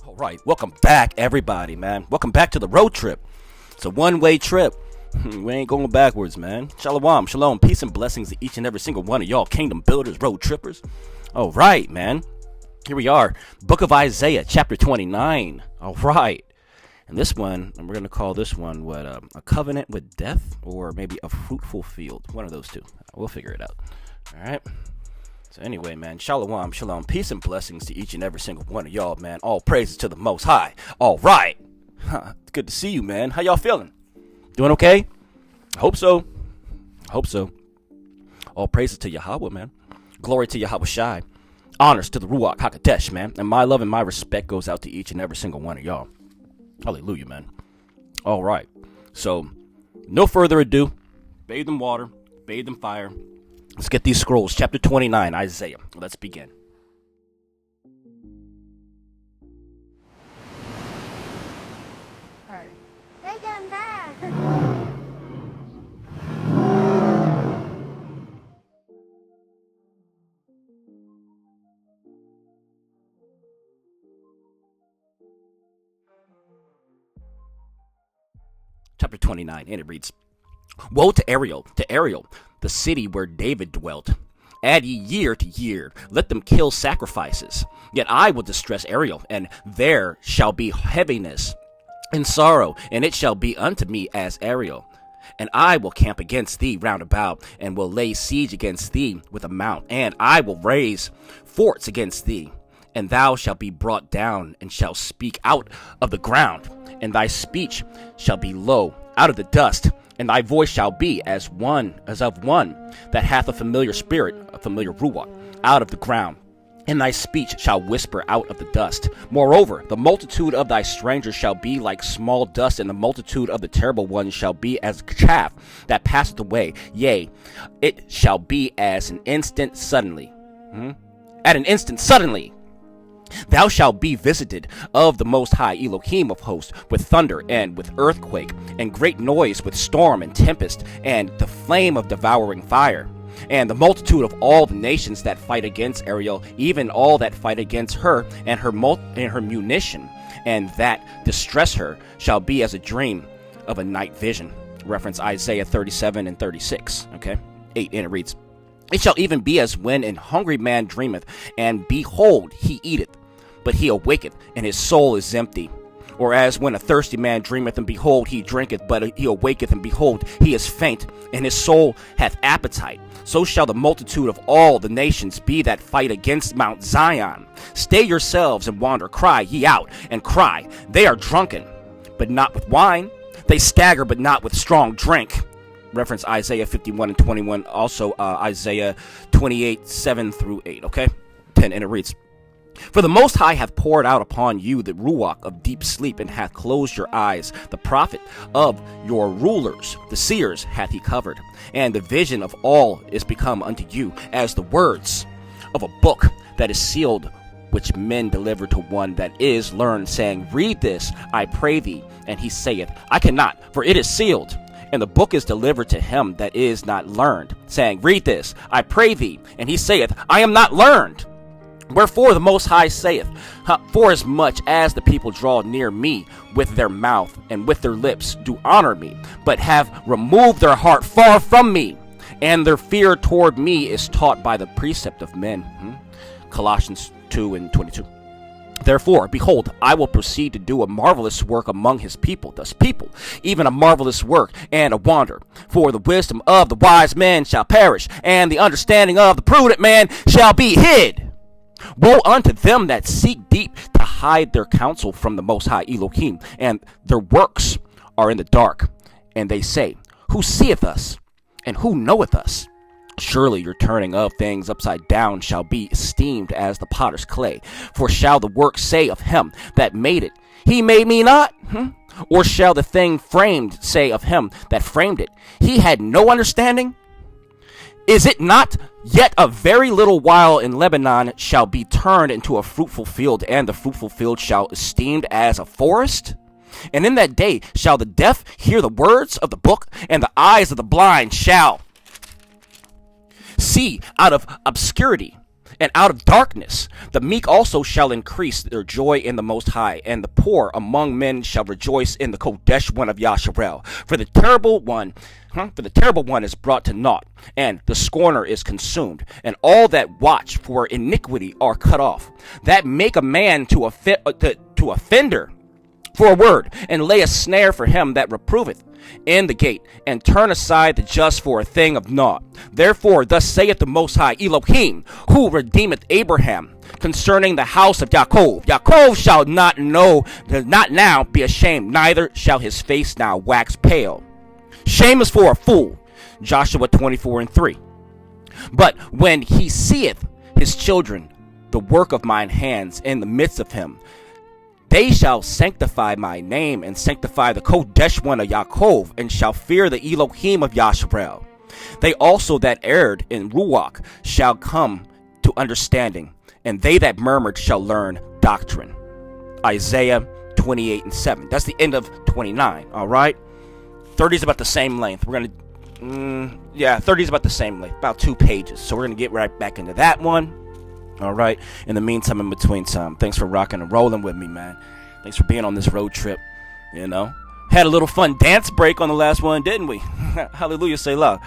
All right, welcome back, everybody, man. Welcome back to the road trip. It's a one-way trip. We ain't going backwards, man. Shalom, shalom, peace and blessings to each and every single one of y'all kingdom builders, road trippers. All right, man. Here we are, Book of Isaiah, chapter 29. All right. And this one, and we're going to call this one, a covenant with death, or maybe a fruitful field. One of those two. We'll figure it out. All right. So anyway, man, shalom, shalom, peace and blessings to each and every single one of y'all, man. All praises to the Most High. All right. It's good to see you, man. How y'all feeling? Doing okay? I hope so. All praises to Yahweh, man. Glory to Yahweh Shai. Honors to the Ruach HaKodesh, man. And my love and my respect goes out to each and every single one of y'all. Hallelujah, man. All right. So, no further ado. Bathe in water. Bathe in fire. Let's get these scrolls. Chapter 29, Isaiah. Let's begin. Chapter 29, and it reads, Woe to Ariel, the city where David dwelt. Add ye year to year, let them kill sacrifices. Yet I will distress Ariel, and there shall be heaviness and sorrow, and it shall be unto me as Ariel. And I will camp against thee round about, and will lay siege against thee with a mount, and I will raise forts against thee. And thou shalt be brought down, and shalt speak out of the ground, and thy speech shall be low out of the dust, and thy voice shall be as of one that hath a familiar spirit, a familiar ruach, out of the ground, and thy speech shall whisper out of the dust. Moreover, the multitude of thy strangers shall be like small dust, and the multitude of the terrible ones shall be as chaff that passeth away. Yea, it shall be as an instant suddenly. At an instant suddenly. Thou shalt be visited of the Most High Elohim of hosts with thunder and with earthquake and great noise with storm and tempest and the flame of devouring fire. And the multitude of all the nations that fight against Ariel, even all that fight against her and her munition, and that distress her, shall be as a dream of a night vision. Reference Isaiah 37 and 36. Okay, 8, and it reads, It shall even be as when an hungry man dreameth, and behold, he eateth, but he awaketh, and his soul is empty. Or as when a thirsty man dreameth, and behold, he drinketh, but he awaketh, and behold, he is faint, and his soul hath appetite. So shall the multitude of all the nations be that fight against Mount Zion. Stay yourselves and wander, cry ye out, and cry. They are drunken, but not with wine. They stagger, but not with strong drink. Reference Isaiah 51 and 21, also Isaiah 28, 7 through 8, okay? 10, and it reads, For the Most High hath poured out upon you the ruach of deep sleep, and hath closed your eyes. The prophet of your rulers, the seers, hath he covered. And the vision of all is become unto you as the words of a book that is sealed, which men deliver to one that is learned, saying, Read this, I pray thee. And he saith, I cannot, for it is sealed. And the book is delivered to him that is not learned, saying, Read this, I pray thee. And he saith, I am not learned. Wherefore the Most High saith, Forasmuch as the people draw near me with their mouth and with their lips do honor me, but have removed their heart far from me, and their fear toward me is taught by the precept of men. Colossians 2 and 22. Therefore, behold, I will proceed to do a marvelous work among his people, thus people, even a marvelous work and a wonder. For the wisdom of the wise man shall perish, and the understanding of the prudent man shall be hid. Woe unto them that seek deep to hide their counsel from the Most High Elohim, and their works are in the dark. And they say, Who seeth us, and who knoweth us? Surely your turning of things upside down shall be esteemed as the potter's clay. For shall the work say of him that made it, He made me not? Or shall the thing framed say of him that framed it, He had no understanding? Is it not yet a very little while, and Lebanon shall be turned into a fruitful field, and the fruitful field shall esteemed as a forest? And in that day shall the deaf hear the words of the book, and the eyes of the blind shall see out of obscurity. and out of darkness. The meek also shall increase their joy in the Most High, and the poor among men shall rejoice in the Kodesh one of Yasharel. For the terrible one is brought to naught, and the scorner is consumed, and all that watch for iniquity are cut off, that make a man to offender for a word, and lay a snare for him that reproveth in the gate, and turn aside the just for a thing of naught. Therefore thus saith the Most High Elohim, who redeemeth Abraham, concerning the house of Yaakov. Yaakov shall not now be ashamed, neither shall his face now wax pale. Shame is for a fool. Joshua 24:3. But when he seeth his children, the work of mine hands in the midst of him, they shall sanctify my name, and sanctify the Kodesh one of Yaakov, and shall fear the Elohim of Yasharel. They also that erred in Ruach shall come to understanding, and they that murmured shall learn doctrine. Isaiah 28:7. That's the end of 29. All right. 30 is about the same length. We're gonna, 30 is about the same length, about 2 pages. So we're gonna get right back into that one. All right. In the meantime, in between time, thanks for rocking and rolling with me, man. Thanks for being on this road trip. You know, had a little fun dance break on the last one, didn't we? Hallelujah, Selah.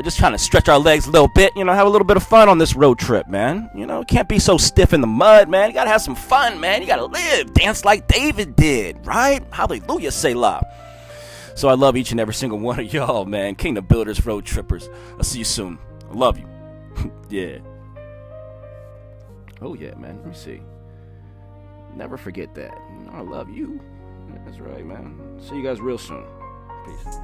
Just trying to stretch our legs a little bit, you know, have a little bit of fun on this road trip, man. You know, can't be so stiff in the mud, man. You gotta have some fun, man. You gotta live, dance like David did, right? Hallelujah, Selah. So I love each and every single one of y'all, man. Kingdom Builders, Road Trippers. I'll see you soon. I love you. Yeah. Oh, yeah, man. Let me see. Never forget that. You know, I love you. That's right, man. See you guys real soon. Peace.